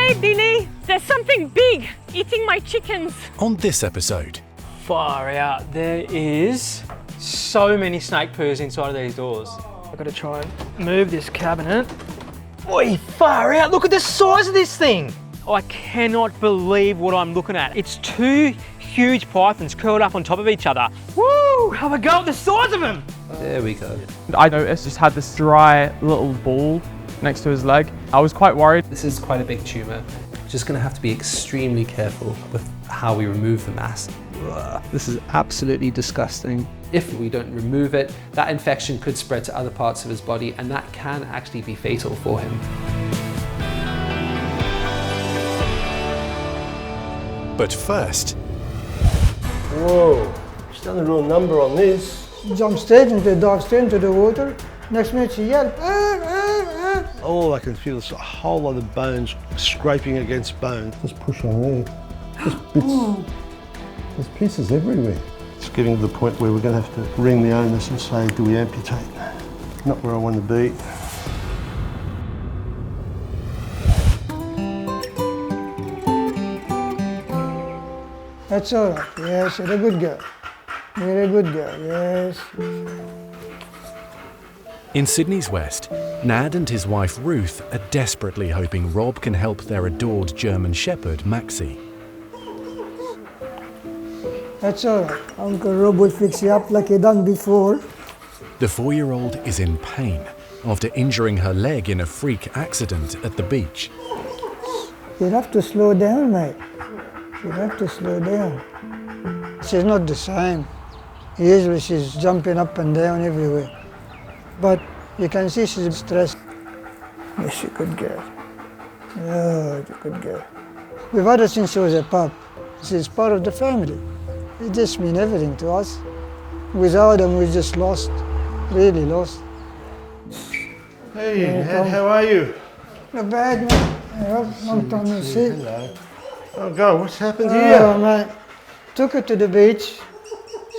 Hey, Billy, there's something big eating my chickens. On this episode, Far out, there is so many snake poos inside of these doors. I've got to try and move this cabinet. Oi, far out, look at the size of this thing. I cannot believe what I'm looking at. It's two huge pythons curled up on top of each other. Woo, have a go at the size of them. There we go. I noticed just had this dry little ball next to his leg. I was quite worried. This is quite a big tumour. Just going to have to be extremely careful with how we remove the mass. Ugh. This is absolutely disgusting. If we don't remove it, that infection could spread to other parts of his body, and that can actually be fatal for him. but first, Whoa, she's done a real number on this. Jump straight into the dog, straight into the water. Next minute she yelled. All I can feel is a whole lot of bones scraping against bone. Just push on there. Just bits. There's pieces everywhere. It's getting to the point where we're going to have to ring the owners and say, do we amputate? Not where I want to be. That's all right. Yes, you're a good girl. You're a good girl, yes. in Sydney's West, Nad and his wife Ruth are desperately hoping Rob can help their adored German Shepherd, Maxi. That's all right. Uncle Rob will fix you up like he done before. The 4-year-old is in pain after injuring her leg in a freak accident at the beach. You have to slow down, mate. You have to slow down. She's not the same. Usually she's jumping up and down everywhere. But you can see she's stressed. Yes, she's a good girl. Oh, she's a good girl. We've had her since she was a pup. She's part of the family. It just means everything to us. Without them, we're just lost, really lost. Hey, Ned, how are you? Not bad, man. Long time no see. Hello. Oh, God, what's happened Oh, here? man. Took her to the beach.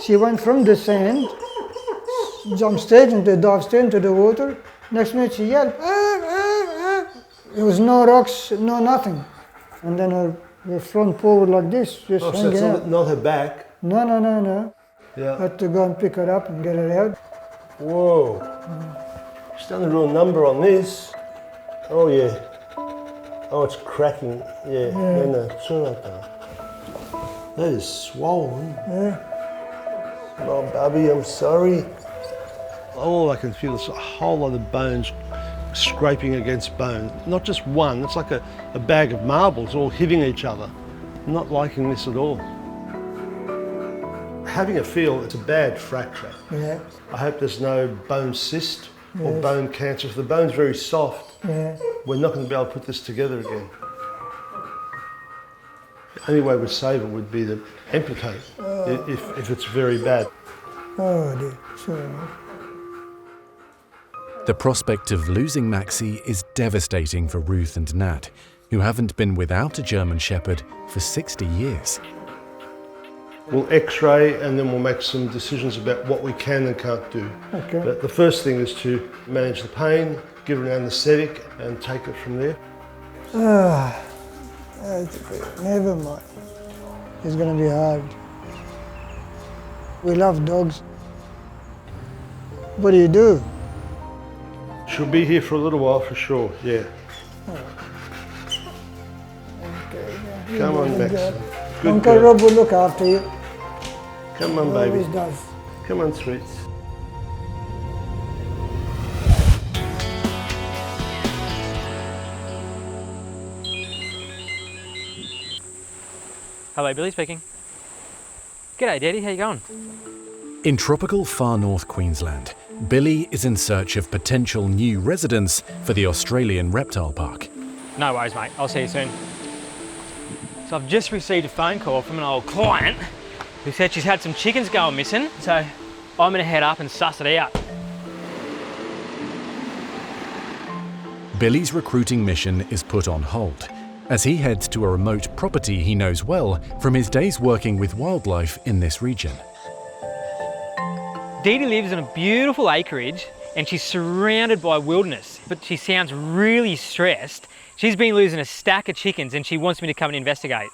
She went from the sand, jumped straight into the dog, straight into the water. Next minute she yelled. There was no rocks, no nothing. And then her front paw was like this, just Oh, so hanging it's out. not her back? No. Yeah. Had to go and pick her up and get her out. Whoa. She's done a real number on this. Oh, yeah. Oh, it's cracking. Yeah. No, it's all right though. That is swollen. Yeah. Oh, Bubby, I'm sorry. All I can feel is a whole lot of bones scraping against bone. Not just one, it's like a bag of marbles all hitting each other. I'm not liking this at all. Having a feel, it's a bad fracture. Yeah. I hope there's no bone cyst or bone cancer. If the bone's very soft, Yeah. we're not going to be able to put this together again. The only way we'd save it would be to amputate if it's very bad. Oh dear. Sorry. The prospect of losing Maxi is devastating for Ruth and Nad, who haven't been without a German Shepherd for 60 years. We'll x-ray and then we'll make some decisions about what we can and can't do. Okay. But the first thing is to manage the pain, give her an anaesthetic and take it from there. Never mind. It's going to be hard. We love dogs. What do you do? She'll be here for a little while for sure, yeah. Come on, Max. Good Uncle girl. Rob will look after you. Come on, He baby. always does. Come on, sweets. Hello, Billy speaking. G'day, Daddy, how you going? In tropical far north Queensland, Billy is in search of potential new residents for the Australian reptile park. No worries, mate. I'll see you soon. So I've just received a phone call from an old client who said she's had some chickens going missing, so I'm gonna head up and suss it out. Billy's recruiting mission is put on hold as he heads to a remote property he knows well from his days working with wildlife in this region. Dee Dee lives on a beautiful acreage and she's surrounded by wilderness, but she sounds really stressed. She's been losing a stack of chickens and she wants me to come and investigate.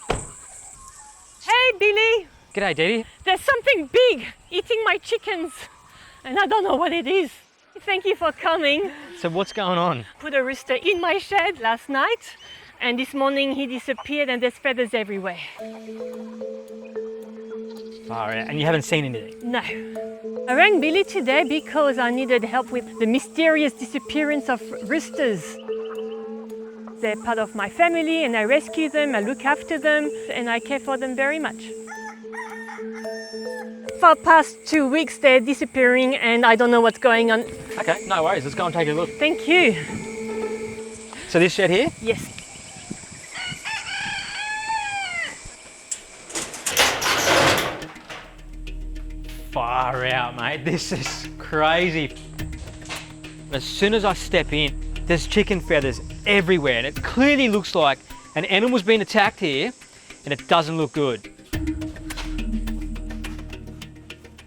Hey, Billy. G'day, Dee. There's something big eating my chickens, and I don't know what it is. Thank you for coming. So what's going on? Put a rooster in my shed last night, and this morning he disappeared and there's feathers everywhere. Far out. And you haven't seen anything? No. I rang Billy today because I needed help with the mysterious disappearance of roosters. They're part of my family and I rescue them, I look after them, and I care for them very much. For the past 2 weeks they're disappearing and I don't know what's going on. Okay, no worries. Let's go and take a look. Thank you. So this shed here? Yes. Far out, mate. This is crazy. As soon as I step in, there's chicken feathers everywhere and it clearly looks like an animal's been attacked here and it doesn't look good.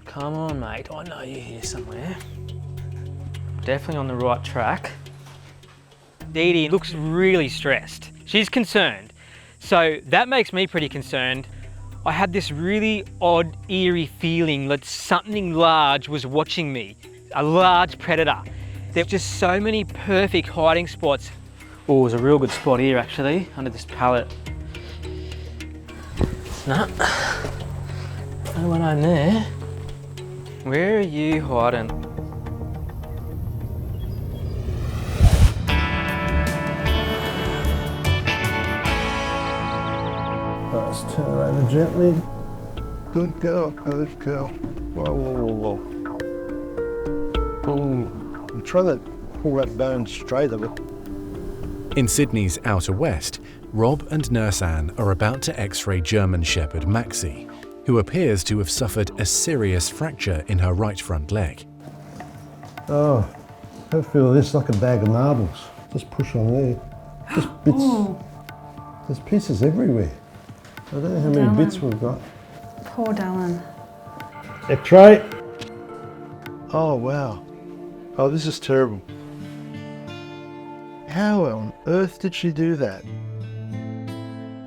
Come on, mate. I know you're here somewhere. Definitely on the right track. Dee Dee looks really stressed. She's concerned. So that makes me pretty concerned. I had this really odd, eerie feeling that something large was watching me. A large predator. There's just so many perfect hiding spots. Oh, there's a real good spot here actually, under this pallet. No. No one on there. Where are you hiding? Let's turn her over gently. Good girl, good girl. Whoa, whoa, whoa, whoa. Boom. I'm trying to pull that bone straight of it. In Sydney's Outer West, Rob and Nurse Anne are about to x-ray German Shepherd Maxi, who appears to have suffered a serious fracture in her right front leg. Oh, I feel this like a bag of marbles. Just push on there. Just bits. Ooh. There's pieces everywhere. I don't know how many bits we've got. Poor Dylan. X-ray. Oh, wow. Oh, this is terrible. How on earth did she do that?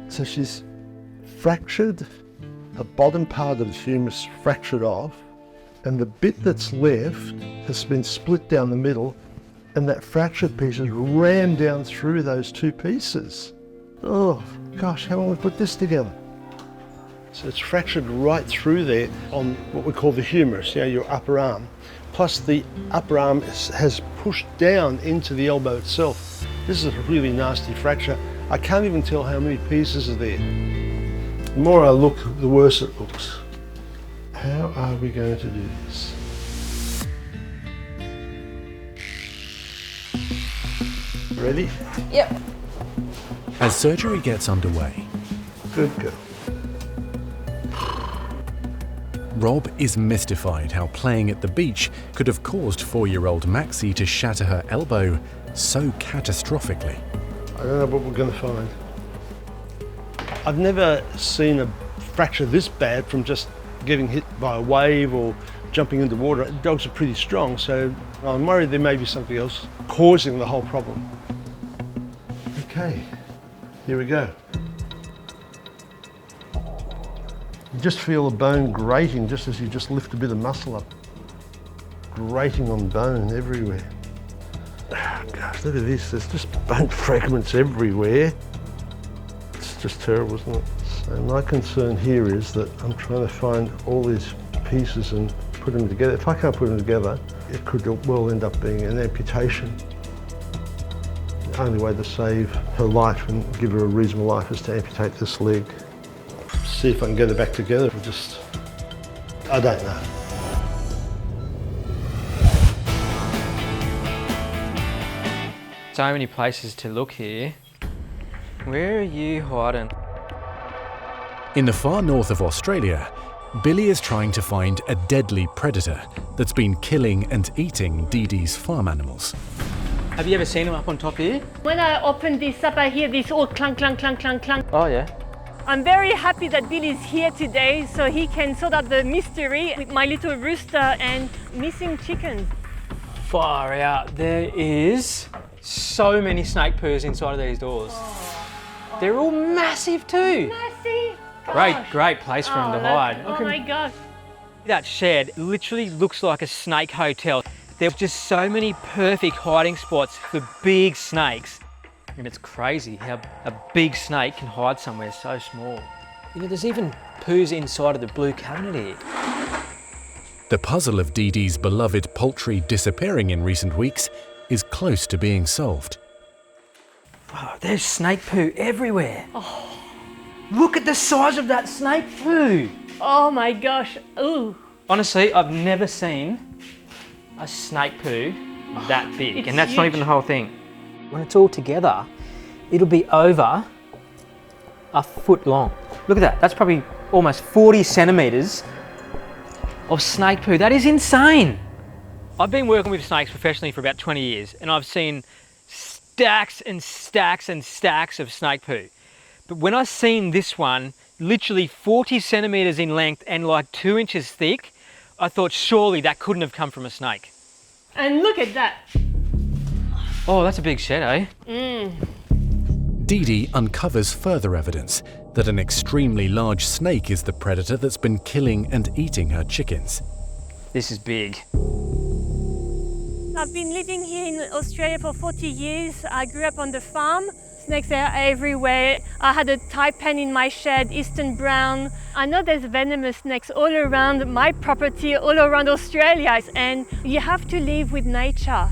So she's fractured, the bottom part of the humerus fractured off, and the bit that's left has been split down the middle, and that fractured piece has rammed down through those two pieces. Oh gosh, how will we put this together? So it's fractured right through there on what we call the humerus, your upper arm. Plus the upper arm has pushed down into the elbow itself. This is a really nasty fracture. I can't even tell how many pieces are there. The more I look, the worse it looks. How are we going to do this? Ready? Yep. As surgery gets underway, Good girl. Rob is mystified how playing at the beach could have caused 4-year-old Maxi to shatter her elbow so catastrophically. I don't know what we're going to find. I've never seen a fracture this bad from just getting hit by a wave or jumping into water. Dogs are pretty strong, so I'm worried there may be something else causing the whole problem. Okay, here we go. You just feel the bone grating just as you just lift a bit of muscle up. Grating on bone everywhere. Oh, gosh, look at this. There's just bone fragments everywhere. It's just terrible, isn't it? So my concern here is that I'm trying to find all these pieces and put them together. If I can't put them together, it could well end up being an amputation. The only way to save her life and give her a reasonable life is to amputate this leg. See if I can get her back together. I don't know. So many places to look here. Where are you hiding? In the far north of Australia, Billy is trying to find a deadly predator that's been killing and eating Dee Dee's farm animals. Have you ever seen them up on top here? When I open this up, I hear this all clunk, clunk, clunk, clunk, clunk. Oh yeah. I'm very happy that Billy's here today so he can sort out the mystery with my little rooster and missing chickens. Far out. There is So many snake poos inside of these doors. They're all massive too. Massive. Great place for them to hide. Oh my God. That shed literally looks like a snake hotel. There's just so many perfect hiding spots for big snakes. And it's crazy how a big snake can hide somewhere so small. You know, there's even poos inside of the blue cabinet here. The puzzle of Dee Dee's beloved poultry disappearing in recent weeks is close to being solved. Oh, there's snake poo everywhere. Oh. Look at the size of that snake poo. Oh my gosh. Ooh. Honestly, I've never seen a snake poo that big, and that's huge. not even the whole thing. When it's all together, it'll be over a foot long. Look at that, that's probably almost 40 centimetres of snake poo. That is insane. I've been working with snakes professionally for about 20 years, and I've seen stacks and stacks and stacks of snake poo. But when I seen this one, literally 40 centimetres in length and like 2 inches thick, I thought surely that couldn't have come from a snake. And look at that. Oh, that's a big shed, eh? Dee Dee uncovers further evidence that an extremely large snake is the predator that's been killing and eating her chickens. This is big. I've been living here in Australia for 40 years. I grew up on the farm. Snakes are everywhere. I had a taipan in my shed, eastern brown. I know there's venomous snakes all around my property, all around Australia, and you have to live with nature.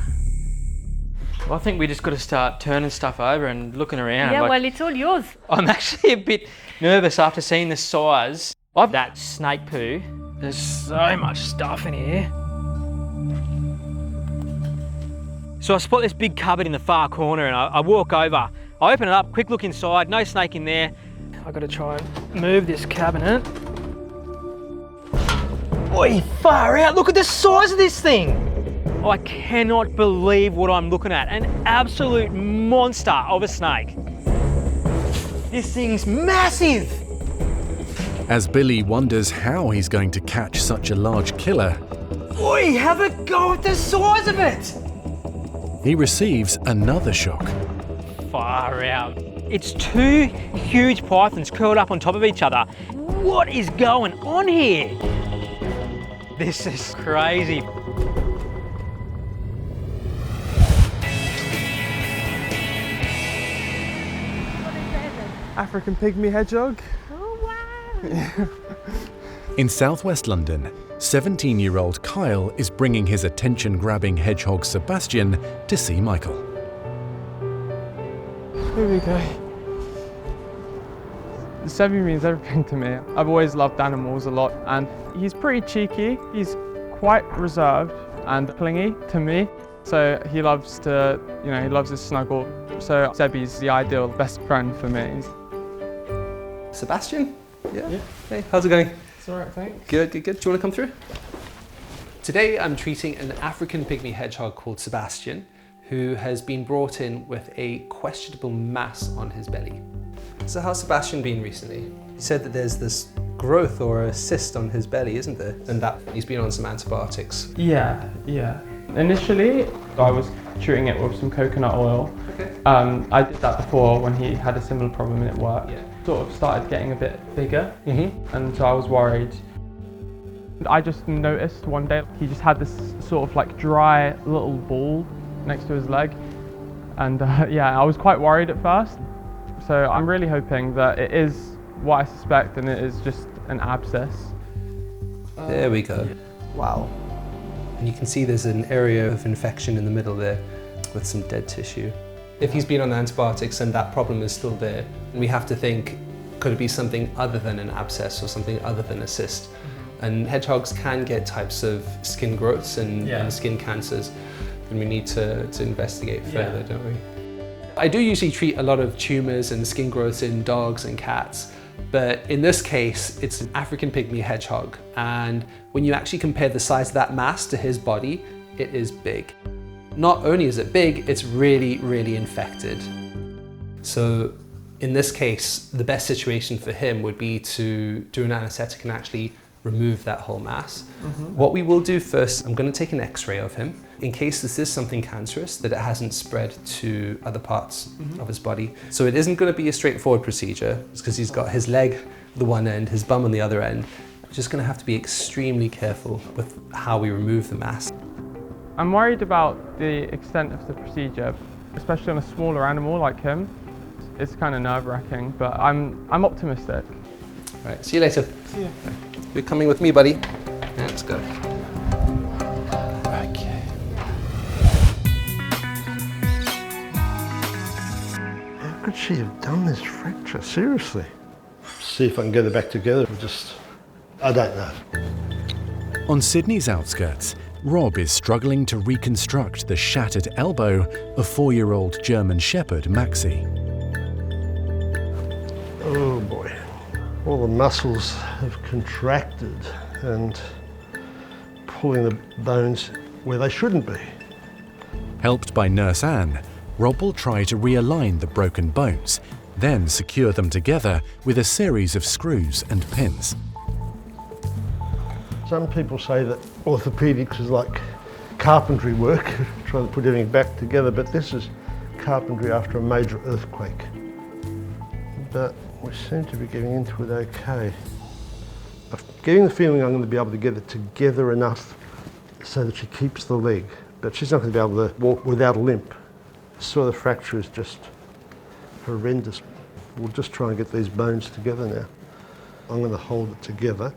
Well, I think we just got to start turning stuff over and looking around. Yeah, like, well, it's all yours. I'm actually a bit nervous after seeing the size of that snake poo. There's so much stuff in here. So I spot this big cupboard in the far corner, and I walk over. I open it up, quick look inside, no snake in there. I got to try and move this cabinet. Oi, far out, look at the size of this thing. I cannot believe what I'm looking at. An absolute monster of a snake. This thing's massive. As Billy wonders how he's going to catch such a large killer, Oi, have a go at the size of it. he receives another shock. Far out. It's 2 huge pythons curled up on top of each other. What is going on here? This is crazy. African pygmy hedgehog. Oh, wow. In southwest London, 17-year-old Kyle is bringing his attention-grabbing hedgehog Sebastian to see Michael. Here we go. Sebi means everything to me. I've always loved animals a lot, and he's pretty cheeky. He's quite reserved and clingy to me. So he loves to, he loves to snuggle. So Sebi's the ideal best friend for me. Sebastian? Yeah. Hey, how's it going? It's all right, thanks. Good. Do you want to come through? Today I'm treating an African pygmy hedgehog called Sebastian, who has been brought in with a questionable mass on his belly. So how's Sebastian been recently? He said that there's this growth or a cyst on his belly, isn't there? And that he's been on some antibiotics. Yeah. Initially, I was treating it with some coconut oil. Okay. I did that before when he had a similar problem and it worked. Yeah. Sort of started getting a bit bigger, Mm-hmm. and so I was worried. I just noticed one day he just had this sort of like dry little ball next to his leg, and I was quite worried at first. So I'm really hoping that it is what I suspect and it is just an abscess. There we go. Wow. And you can see there's an area of infection in the middle there with some dead tissue. If he's been on antibiotics and that problem is still there, we have to think, could it be something other than an abscess or something other than a cyst? And hedgehogs can get types of skin growths and skin cancers, and we need to investigate further, don't we? I do usually treat a lot of tumours and skin growths in dogs and cats, but in this case, it's an African pygmy hedgehog, and when you actually compare the size of that mass to his body, it is big. Not only is it big, it's really, really infected. So in this case, the best situation for him would be to do an anaesthetic and actually remove that whole mass. What we will do first, I'm going to take an x-ray of him in case this is something cancerous, that it hasn't spread to other parts of his body. So it isn't going to be a straightforward procedure, because he's got his leg the one end, his bum on the other end. Just going to have to be extremely careful with how we remove the mass. I'm worried about the extent of the procedure, especially on a smaller animal like him. It's kind of nerve-wracking, but I'm optimistic. All right, see you later. See you. You're coming with me, buddy. Let's go. Okay. How could she have done this fracture? Seriously. See if I can get her back together. I don't know. On Sydney's outskirts, Rob is struggling to reconstruct the shattered elbow of 4-year-old German Shepherd Maxi. Oh boy. All the muscles have contracted and pulling the bones where they shouldn't be. Helped by Nurse Anne, Rob will try to realign the broken bones, then secure them together with a series of screws and pins. Some people say that orthopedics is like carpentry work, trying to put everything back together, but this is carpentry after a major earthquake. But we seem to be getting into it okay. I'm getting the feeling I'm going to be able to get it together enough so that she keeps the leg, but she's not going to be able to walk without a limp. So the fracture is just horrendous. We'll just try and get these bones together now. I'm going to hold it together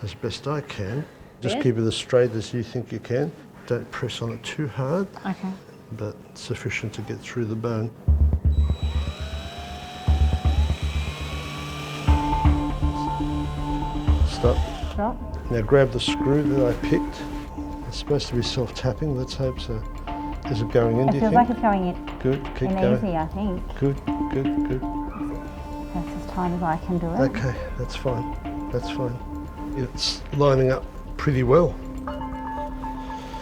as best I can. Just keep it as straight as you think you can. Don't press on it too hard, Okay. but sufficient to get through the bone. Stop. Stop. Now grab the screw that I picked. It's supposed to be self-tapping. Let's hope so. Is it going in, It do you feels think? like it's going in. Good, keep in going. easy, I think. Good, good, good. That's as tight as I can do it. Okay, that's fine. That's fine. It's lining up pretty well.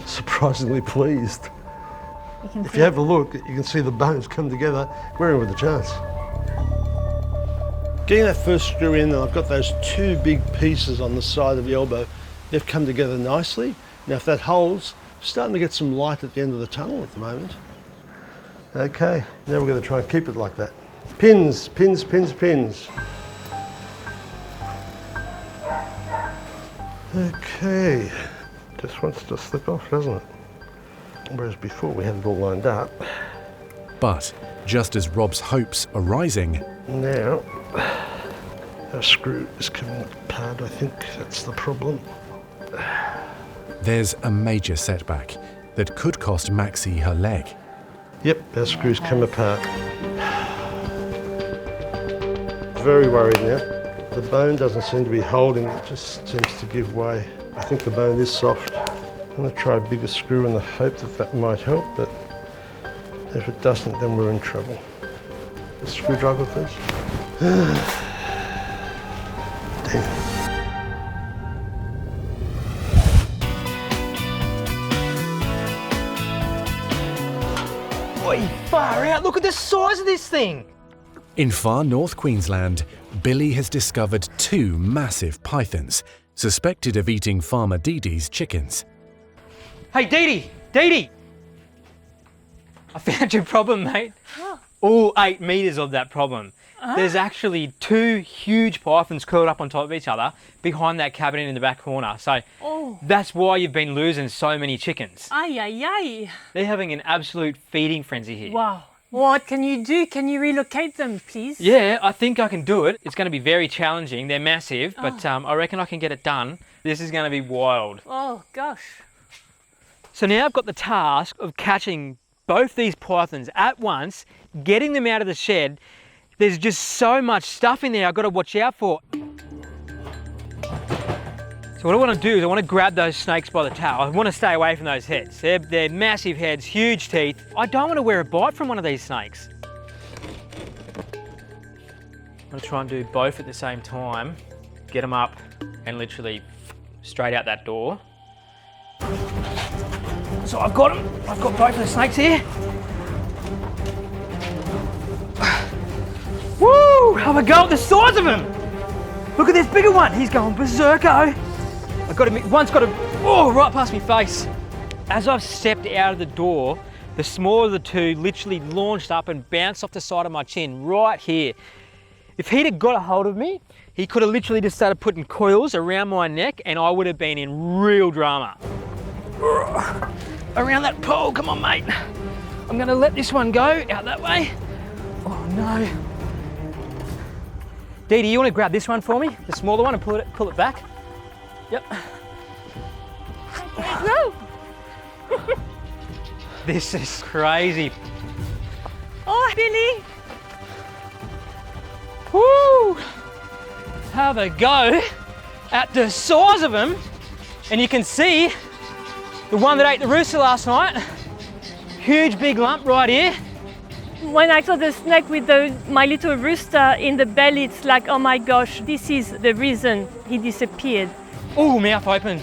Surprisingly pleased. You can If see you have a look, you can see the bones come together. We're in with a chance. Getting that first screw in, and I've got those 2 big pieces on the side of the elbow. They've come together nicely. Now if that holds, starting to get some light at the end of the tunnel at the moment. Okay, now we're going to try and keep it like that. Pins, pins, pins, pins. Okay, just wants to slip off, doesn't it? Whereas before we had it all lined up. But just as Rob's hopes are rising, Now, our screw is coming apart. I think that's the problem. there's a major setback that could cost Maxi her leg. Yep, our screws come apart. Very worried now. The bone doesn't seem to be holding, it just seems to give way. I think the bone is soft. I'm going to try a bigger screw in the hope that that might help, but if it doesn't, then we're in trouble. A screwdriver, please. Damn. Oi, far out, look at the size of this thing! In far north Queensland, Billy has discovered 2 massive pythons, suspected of eating Farmer Dee-Dee's chickens. Hey, Dee-Dee! I found your problem, mate. All 8 metres of that problem. There's actually 2 huge pythons curled up on top of each other behind that cabinet in the back corner. So that's why you've been losing so many chickens. Ay, ay, ay. They're having an absolute feeding frenzy here. Wow. What can you do? Can you relocate them, please? Yeah, I think I can do it. It's going to be very challenging. They're massive, but I reckon I can get it done. This is going to be wild. Oh, gosh. So now I've got the task of catching both these pythons at once, getting them out of the shed. There's just so much stuff in there I've got to watch out for. So what I want to do is I want to grab those snakes by the tail. I want to stay away from those heads. They're massive heads, huge teeth. I don't want to wear a bite from one of these snakes. I'm going to try and do both at the same time. Get them up and literally straight out that door. So I've got them. I've got both of the snakes here. Woo! Have a go at the size of him. Look at this bigger one. He's going berserko. I've got him. One's got him. Oh, right past my face. As I've stepped out of the door, the smaller of the two literally launched up and bounced off the side of my chin right here. If he'd have got a hold of me, he could have literally just started putting coils around my neck and I would have been in real drama. Around that pole, come on mate. I'm gonna let this one go out that way. Oh no. Dee Dee, you wanna grab this one for me? The smaller one and pull it back? Yep. No! This is crazy. Oh, Billy! Woo! Have a go at the size of them. And you can see the one that ate the rooster last night. Huge big lump right here. When I saw the snake with my little rooster in the belly, it's like, oh my gosh, this is the reason he disappeared. Oh, mouth open,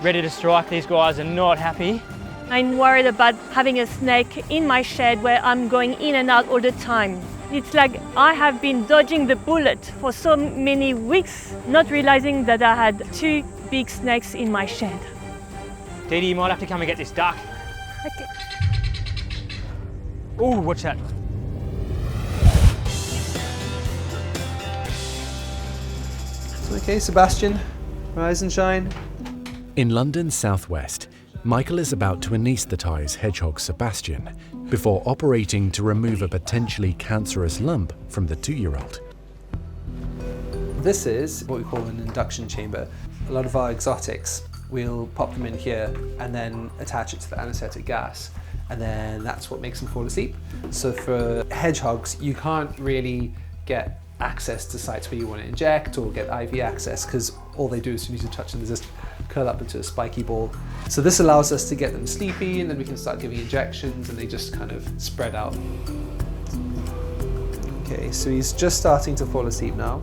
ready to strike. These guys are not happy. I'm worried about having a snake in my shed where I'm going in and out all the time. It's like I have been dodging the bullet for so many weeks, not realizing that I had 2 big snakes in my shed. Dee Dee, you might have to come and get this duck. Okay. Oh, watch that. Okay, Sebastian, rise and shine. In London's southwest, Michael is about to anaesthetise Hedgehog Sebastian before operating to remove a potentially cancerous lump from the 2-year-old. This is what we call an induction chamber. A lot of our exotics, we'll pop them in here and then attach it to the anaesthetic gas. And then that's what makes them fall asleep. So for hedgehogs, you can't really get access to sites where you want to inject or get IV access because all they do as soon as you touch them is just curl up into a spiky ball. So this allows us to get them sleepy and then we can start giving injections and they just kind of spread out. Okay, so he's just starting to fall asleep now.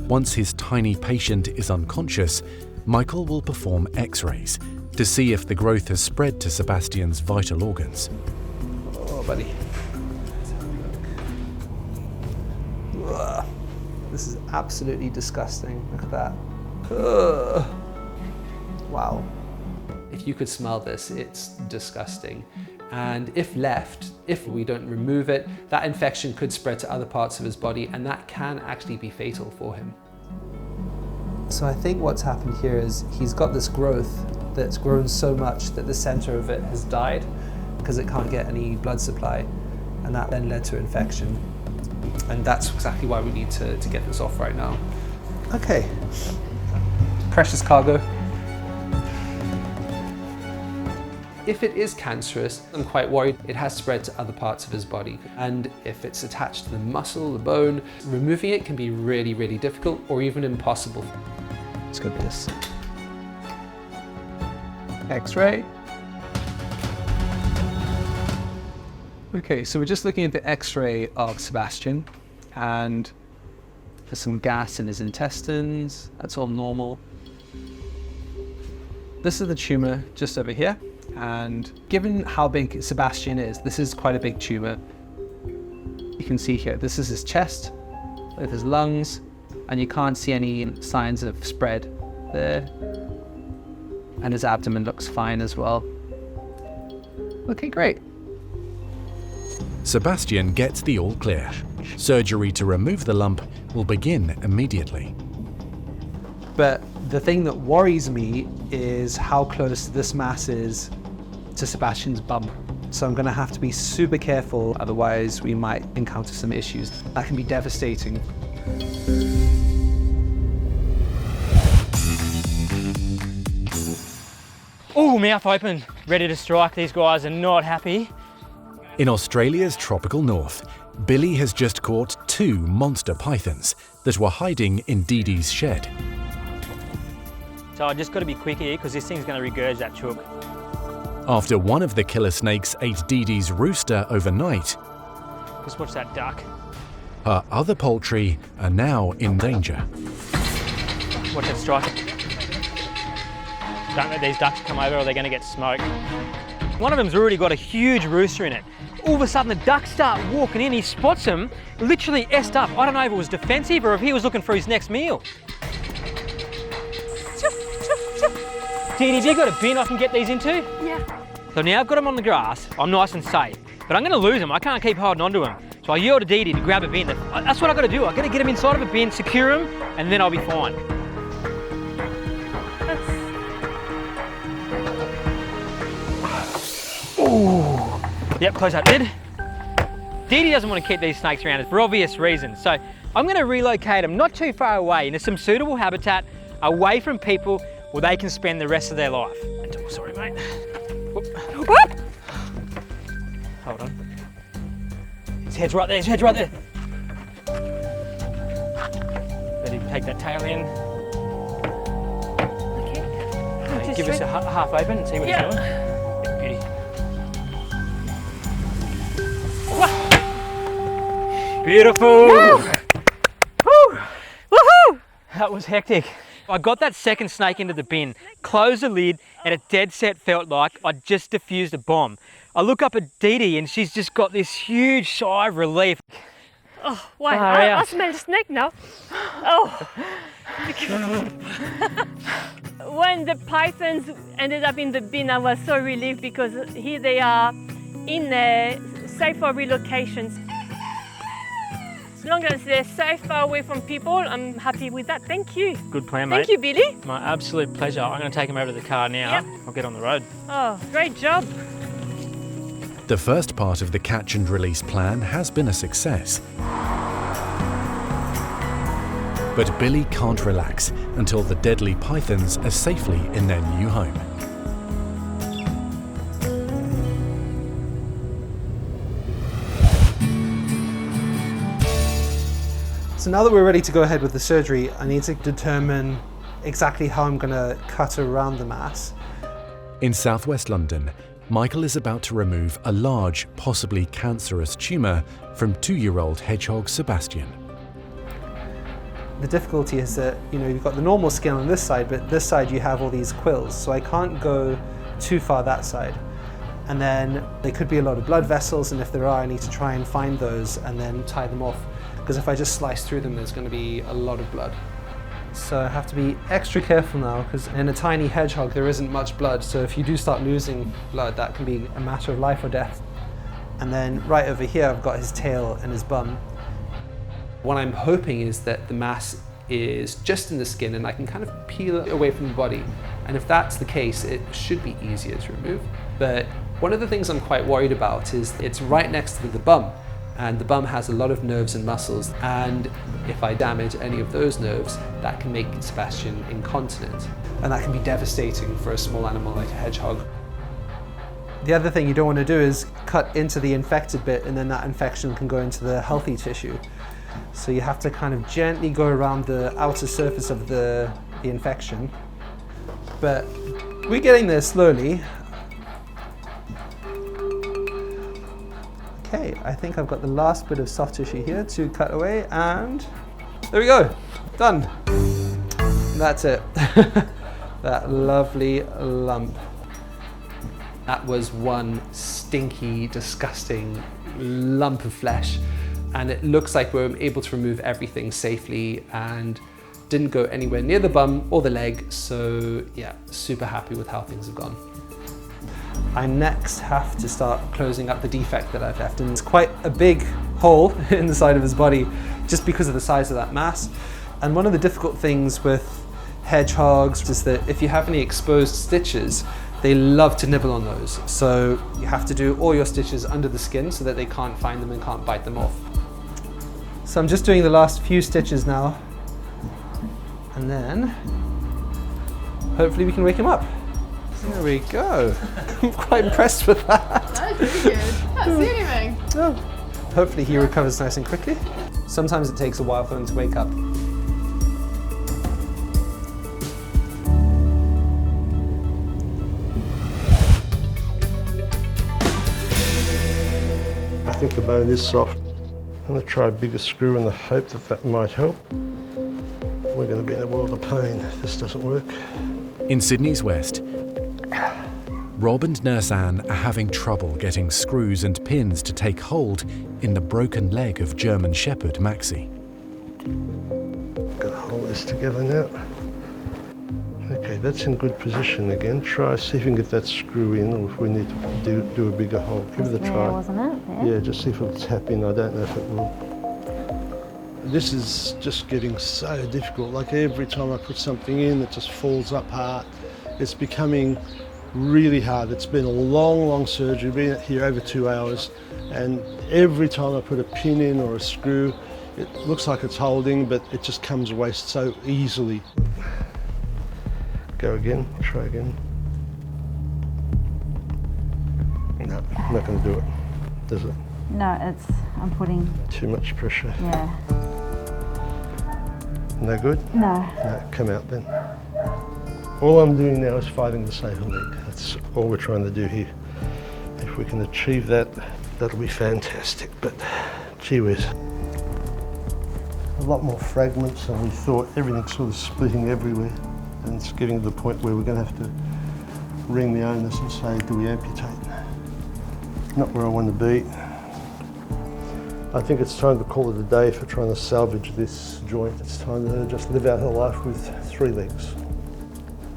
Once his tiny patient is unconscious, Michael will perform X-rays to see if the growth has spread to Sebastian's vital organs. Oh, buddy. Ugh. This is absolutely disgusting. Look at that. Ugh. Wow. If you could smell this, it's disgusting. And if left, if we don't remove it, that infection could spread to other parts of his body and that can actually be fatal for him. So I think what's happened here is he's got this growth that's grown so much that the center of it has died because it can't get any blood supply, and that then led to infection. And that's exactly why we need to get this off right now. Okay, precious cargo. If it is cancerous, I'm quite worried it has spread to other parts of his body. And if it's attached to the muscle, the bone, removing it can be really, really difficult or even impossible. Let's go with this. X-ray. Okay, so we're just looking at the X-ray of Sebastian and there's some gas in his intestines. That's all normal. This is the tumor just over here. And given how big Sebastian is, this is quite a big tumor. You can see here, this is his chest with his lungs, and you can't see any signs of spread there. And his abdomen looks fine as well. Okay, great. Sebastian gets the all clear. Surgery to remove the lump will begin immediately. But the thing that worries me is how close this mass is to Sebastian's bum. So I'm gonna have to be super careful, otherwise we might encounter some issues. That can be devastating. Oh, mouth open, ready to strike. These guys are not happy. In Australia's tropical north, Billy has just caught 2 monster pythons that were hiding in Dee Dee's shed. So I just got to be quick here because this thing's going to regurge that chook. After one of the killer snakes ate Dee Dee's rooster overnight, Just watch that duck. her other poultry are now in danger. Watch that strike. Don't let these ducks come over or they're going to get smoked. One of them's already got a huge rooster in it. All of a sudden the ducks start walking in, he spots them, literally essed up. I don't know if it was defensive or if he was looking for his next meal. Dee, have you got a bin I can get these into? Yeah. So now I've got them on the grass, I'm nice and safe, but I'm gonna lose them. I can't keep holding onto them. So I yell to Dee to grab a bin. That's what I gotta do. I gotta get them inside of a bin, secure them, and then I'll be fine. Ooh. Yep, close that lid. Dee doesn't want to keep these snakes around for obvious reasons. So I'm gonna relocate them not too far away into some suitable habitat, away from people where they can spend the rest of their life. Oh, sorry, mate. Whoop. Whoop. Hold on. His head's right there, his head's right there. Ready to take that tail in. Okay. Give us a half open and see what he's doing. Yeah, beauty. Beautiful. Woo. Woo. Woohoo! That was hectic. I got that second snake into the bin, closed the lid, and it dead set felt like I'd just defused a bomb. I look up at Dee and she's just got this huge sigh of relief. Oh, wait, I smell the snake now. Oh. When the pythons ended up in the bin, I was so relieved because here they are in there, safe for relocations. As long as they're safe, far away from people, I'm happy with that. Thank you. Good plan, mate. Thank you, Billy. My absolute pleasure. I'm going to take him over to the car now. Yep. I'll get on the road. Oh, great job. The first part of the catch and release plan has been a success. But Billy can't relax until the deadly pythons are safely in their new home. So now that we're ready to go ahead with the surgery, I need to determine exactly how I'm going to cut around the mass. In southwest London, Michael is about to remove a large, possibly cancerous tumour from 2-year-old hedgehog Sebastian. The difficulty is that, you've got the normal skin on this side, but this side you have all these quills, so I can't go too far that side. And then there could be a lot of blood vessels, and if there are, I need to try and find those and then tie them off, because if I just slice through them, there's going to be a lot of blood. So I have to be extra careful now, because in a tiny hedgehog there isn't much blood, so if you do start losing blood, that can be a matter of life or death. And then right over here I've got his tail and his bum. What I'm hoping is that the mass is just in the skin and I can kind of peel it away from the body. And if that's the case, it should be easier to remove. But one of the things I'm quite worried about is it's right next to the bum. And the bum has a lot of nerves and muscles, and if I damage any of those nerves, that can make Sebastian incontinent. And that can be devastating for a small animal like a hedgehog. The other thing you don't want to do is cut into the infected bit, and then that infection can go into the healthy tissue. So you have to kind of gently go around the outer surface of the infection. But we're getting there slowly. Okay, I think I've got the last bit of soft tissue here to cut away, and there we go, done. And that's it. That lovely lump. That was one stinky, disgusting lump of flesh, and it looks like we're able to remove everything safely and didn't go anywhere near the bum or the leg, so yeah, super happy with how things have gone. I next have to start closing up the defect that I've left, and it's quite a big hole in the side of his body just because of the size of that mass. And one of the difficult things with hedgehogs is that if you have any exposed stitches, they love to nibble on those. So you have to do all your stitches under the skin so that they can't find them and can't bite them off. So I'm just doing the last few stitches now, and then hopefully we can wake him up. There we go. I'm quite impressed with that. That was pretty good. Can't see anything. Oh. Hopefully he recovers nice and quickly. Sometimes it takes a while for him to wake up. I think the bone is soft. I'm going to try a bigger screw in the hope that that might help. We're going to be in a world of pain if this doesn't work. In Sydney's west, Rob and Nurse Anne are having trouble getting screws and pins to take hold in the broken leg of German Shepherd Maxi. Got to hold this together now. Okay, that's in good position again. Try, see if you can get that screw in, or if we need to do a bigger hole. Give it a try. There, wasn't it? Yeah, just see if it'll tap in. I don't know if it will. This is just getting so difficult. Like every time I put something in, it just falls apart. It's becoming really hard. It's been a long, long surgery. Been here over 2 hours, and every time I put a pin in or a screw, it looks like it's holding, but it just comes away so easily. Go again, try again. No, I'm not going to do it, does it? No, I'm putting... Too much pressure. Yeah. No good? No. No, come out then. All I'm doing now is fighting the safer leg. That's all we're trying to do here. If we can achieve that, that'll be fantastic, but gee whiz. A lot more fragments than we thought. Everything's sort of splitting everywhere, and it's getting to the point where we're going to have to ring the owners and say, do we amputate? Not where I want to be. I think it's time to call it a day for trying to salvage this joint. It's time to just live out her life with 3 legs.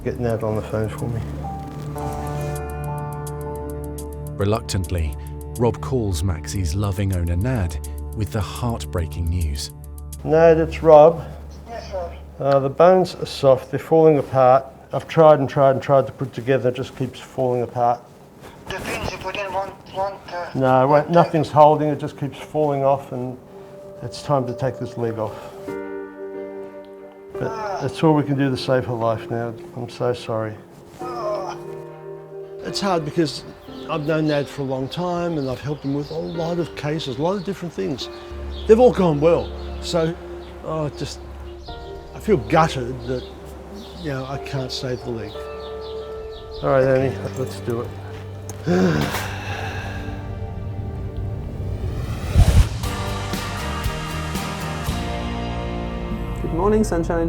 Get Nad on the phone for me. Reluctantly, Rob calls Maxi's loving owner Nad with the heartbreaking news. Nad, it's Rob. Yes, Rob. The bones are soft, they're falling apart. I've tried and tried and tried to put together, it just keeps falling apart. The pins you put in won't... No, nothing's holding, it just keeps falling off, and it's time to take this leg off. But that's all we can do to save her life now. I'm so sorry. It's hard because I've known Nad for a long time, and I've helped him with a lot of cases, a lot of different things. They've all gone well. So, I feel gutted that, I can't save the leg. All right, Annie, let's do it. Good morning, sunshine.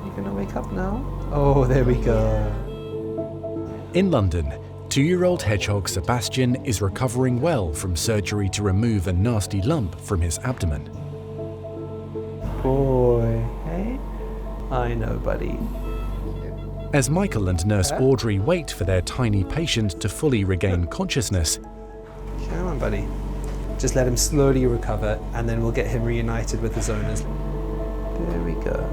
You gonna wake up now? Oh, there we go. In London, 2-year-old hedgehog Sebastian is recovering well from surgery to remove a nasty lump from his abdomen. Boy, hey? I know, buddy. As Michael and nurse Audrey wait for their tiny patient to fully regain consciousness, Come on, buddy. Just let him slowly recover, and then we'll get him reunited with his owners. There we go.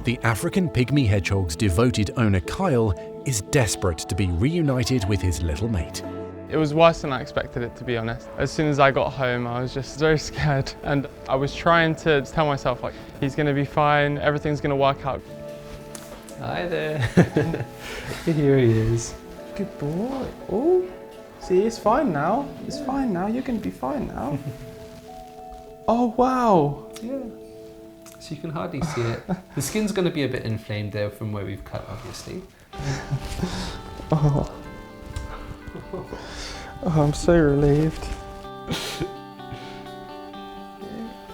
the African pygmy hedgehog's devoted owner Kyle is desperate to be reunited with his little mate. It was worse than I expected it, to be honest. As soon as I got home, I was just very scared. And I was trying to tell myself, like, he's gonna be fine, everything's gonna work out. Hi there. Here he is. Good boy. Oh, see, it's fine now. It's fine now, you're gonna be fine now. Oh, wow. Yeah. So you can hardly see it. The skin's gonna be a bit inflamed there from where we've cut, obviously. Oh. Oh, I'm so relieved.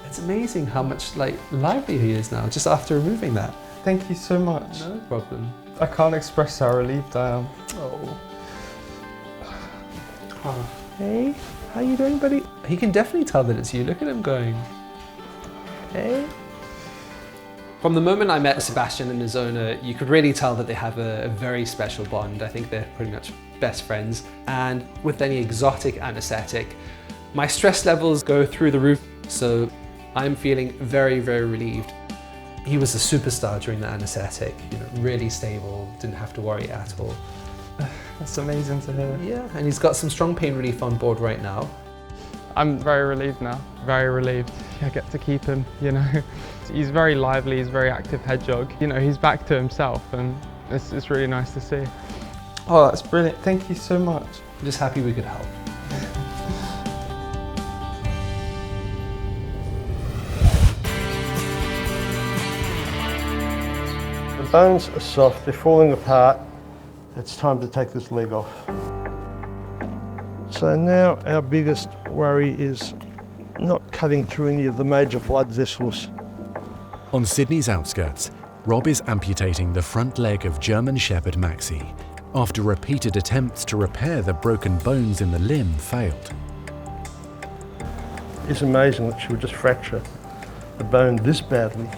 It's amazing how much lively he is now, just after removing that. Thank you so much. No problem. I can't express how relieved I am. Oh. Hey, how you doing, buddy? He can definitely tell that it's you. Look at him going. Hey. From the moment I met Sebastian and his owner, you could really tell that they have a very special bond. I think they're pretty much best friends. And with any exotic anesthetic, my stress levels go through the roof. So I'm feeling very, very relieved. He was a superstar during the anesthetic, really stable, didn't have to worry at all. That's amazing to hear. Yeah, and he's got some strong pain relief on board right now. I'm very relieved now, very relieved. I get to keep him, He's very lively, he's a very active hedgehog. He's back to himself, and it's really nice to see. Oh, that's brilliant. Thank you so much. I'm just happy we could help. The bones are soft, they're falling apart. It's time to take this leg off. So now our biggest worry is not cutting through any of the major blood vessels. On Sydney's outskirts, Rob is amputating the front leg of German Shepherd Maxi after repeated attempts to repair the broken bones in the limb failed. It's amazing that she would just fracture the bone this badly.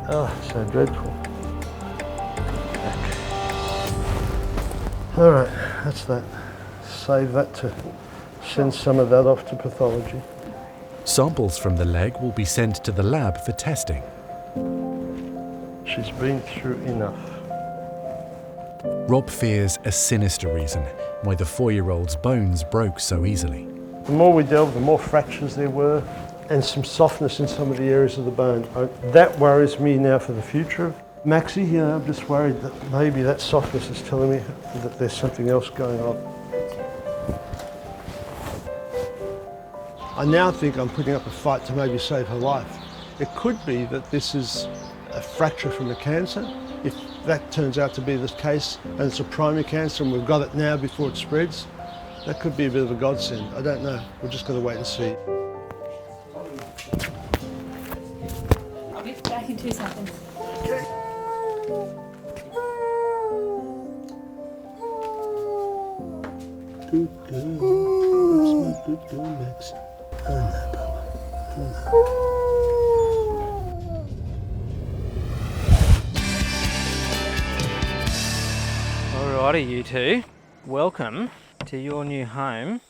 Oh, so dreadful. All right, that's that. Save that to send some of that off to pathology. Samples from the leg will be sent to the lab for testing. She's been through enough. Rob fears a sinister reason why the 4-year-old's bones broke so easily. The more we delved, the more fractures there were and some softness in some of the areas of the bone. That worries me now for the future of Maxi. You know, I'm just worried that maybe that softness is telling me that there's something else going on. I now think I'm putting up a fight to maybe save her life. It could be that this is a fracture from a cancer. If that turns out to be the case and it's a primary cancer and we've got it now before it spreads, that could be a bit of a godsend. I don't know. We're just going to wait and see. I'll be back in 2 seconds. Good girl. That's my good girl, Max. Oh no, Bubba. Oh no. Alrighty, you two. Welcome to your new home.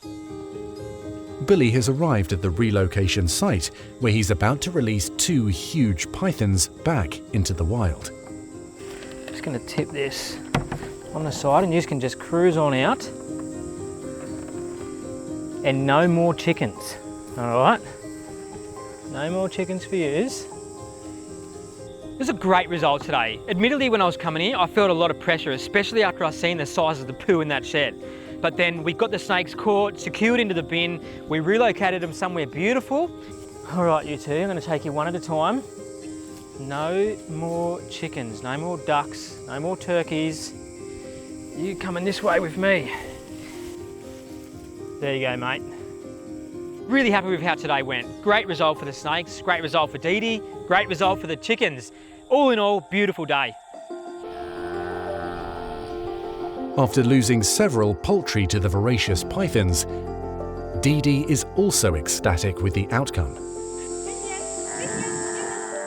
Billy has arrived at the relocation site where he's about to release 2 huge pythons back into the wild. Just going to tip this on the side and you can just cruise on out. And no more chickens, alright? No more chickens for yous. It was a great result today. Admittedly, when I was coming here, I felt a lot of pressure, especially after I seen the size of the poo in that shed. But then we got the snakes caught, secured into the bin, we relocated them somewhere beautiful. All right, you two, I'm gonna take you one at a time. No more chickens, no more ducks, no more turkeys. You coming this way with me. There you go, mate. Really happy with how today went. Great result for the snakes, great result for Dee Dee, great result for the chickens. All in all, beautiful day. After losing several poultry to the voracious pythons, Dee Dee is also ecstatic with the outcome.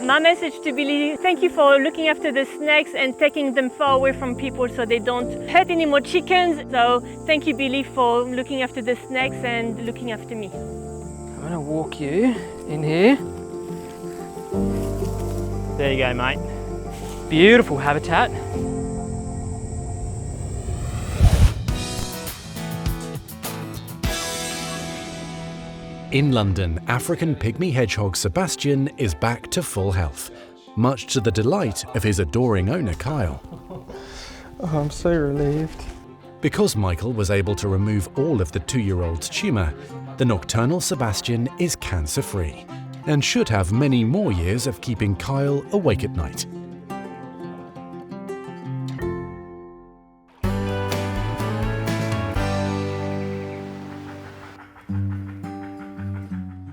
My message to Billy, thank you for looking after the snakes and taking them far away from people so they don't hurt any more chickens. So thank you, Billy, for looking after the snakes and looking after me. I'm gonna walk you in here. There you go, mate. Beautiful habitat. In London, African pygmy hedgehog Sebastian is back to full health, much to the delight of his adoring owner Kyle. Oh, I'm so relieved. Because Michael was able to remove all of the 2-year-old's tumour, the nocturnal Sebastian is cancer-free and should have many more years of keeping Kyle awake at night.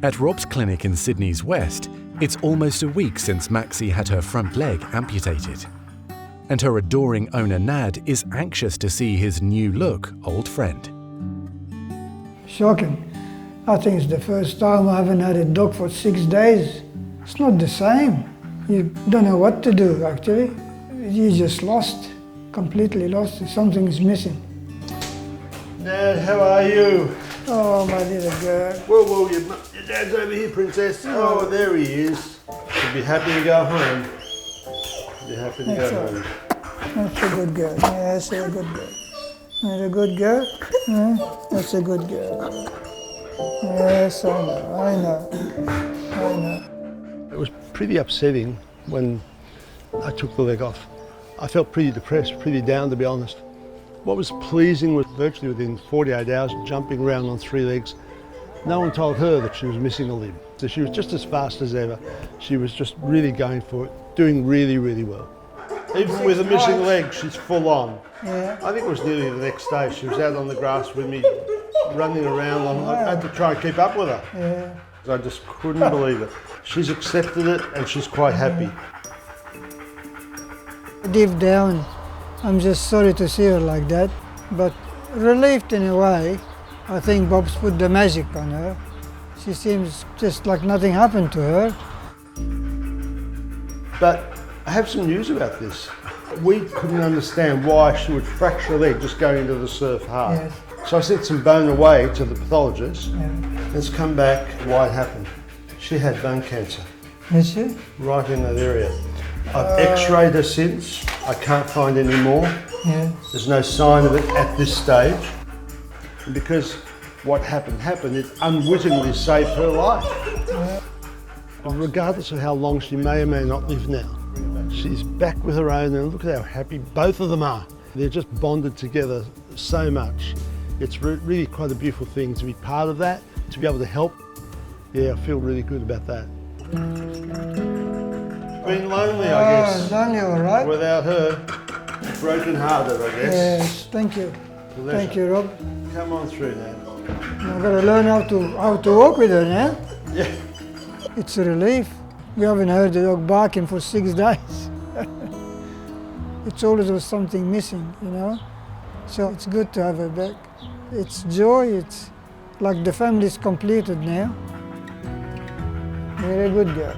At Rob's clinic in Sydney's West, it's almost a week since Maxi had her front leg amputated. And her adoring owner Nad is anxious to see his new look old friend. Shocking. I think it's the first time I haven't had a dog for 6 days. It's not the same. You don't know what to do, actually. You're just lost, completely lost. Something's missing. Dad, how are you? Oh, my little girl. Whoa, your dad's over here, princess. Oh, there he is. You'll be happy to go home. Be happy to go home. That's a good girl. Yeah, that's a good girl. That's a good girl. Yeah, that's a good girl. Yes, I know. It was pretty upsetting when I took the leg off. I felt pretty depressed, pretty down, to be honest. What was pleasing was virtually within 48 hours, jumping around on 3 legs. No one told her that she was missing a limb. So she was just as fast as ever. She was just really going for it, doing really, really well. Even with a missing leg, she's full on. Yeah. I think it was nearly the next day. She was out on the grass with me, running around. I had to try and keep up with her. Yeah. I just couldn't believe it. She's accepted it and she's quite happy. Deep down, I'm just sorry to see her like that, but relieved in a way. I think Bob's put the magic on her. She seems just like nothing happened to her. But I have some news about this. We couldn't understand why she would fracture a leg just going into the surf hard. Yes. So I sent some bone away to the pathologist. Yeah. It's come back, why it happened. She had bone cancer Is she? right in that area. I've x-rayed her since. I can't find any more. Yeah. There's no sign of it at this stage. And because what happened, it unwittingly saved her life. Yeah. Regardless of how long she may or may not live now, she's back with her own, and look at how happy both of them are. They're just bonded together so much. It's really quite a beautiful thing to be part of that, to be able to help. Yeah, I feel really good about that. Been lonely, I guess. Lonely, all right. Without her, broken-hearted, I guess. Yes, thank you. Pleasure. Thank you, Rob. Come on through now. I've got to learn how to walk with her now. Yeah. It's a relief. We haven't heard the dog barking for 6 days. It's always was something missing, you know. So it's good to have her back. It's joy. It's like the family's completed now. Very good girl.